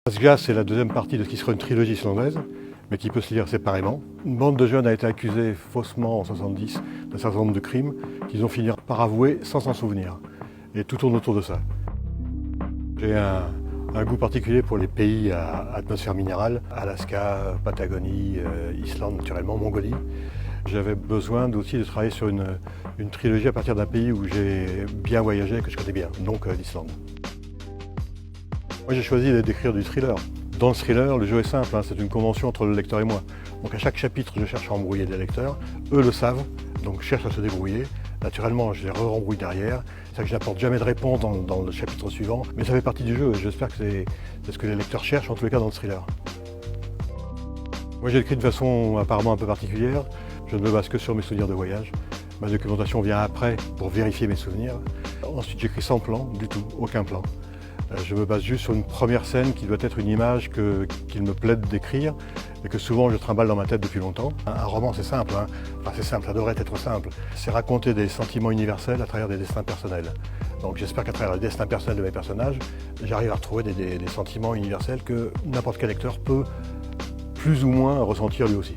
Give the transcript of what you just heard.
Asgard, c'est la deuxième partie de ce qui sera une trilogie islandaise, mais qui peut se lire séparément. Une bande de jeunes a été accusée faussement en 70 d'un certain nombre de crimes qu'ils ont fini par avouer sans s'en souvenir. Et tout tourne autour de ça. J'ai un goût particulier pour les pays à atmosphère minérale, Alaska, Patagonie, Islande naturellement, Mongolie. J'avais besoin aussi de travailler sur une trilogie à partir d'un pays où j'ai bien voyagé et que je connais bien, donc l'Islande. Moi j'ai choisi d'écrire du thriller. Dans le thriller, le jeu est simple, hein, c'est une convention entre le lecteur et moi. Donc à chaque chapitre, je cherche à embrouiller des lecteurs. Eux le savent, donc cherchent à se débrouiller. Naturellement, je les re-rembrouille derrière. C'est que je n'apporte jamais de réponse dans le chapitre suivant. Mais ça fait partie du jeu et j'espère que c'est ce que les lecteurs cherchent, en tous les cas dans le thriller. Moi j'ai écrit de façon apparemment un peu particulière. Je ne me base que sur mes souvenirs de voyage. Ma documentation vient après pour vérifier mes souvenirs. Ensuite j'écris sans plan, du tout, aucun plan. Je me base juste sur une première scène qui doit être une image qu'il me plaide d'écrire et que souvent je trimballe dans ma tête depuis longtemps. Un roman c'est simple, hein. Enfin c'est simple, ça devrait être simple. C'est raconter des sentiments universels à travers des destins personnels. Donc j'espère qu'à travers les destins personnels de mes personnages, j'arrive à retrouver des sentiments universels que n'importe quel lecteur peut plus ou moins ressentir lui aussi.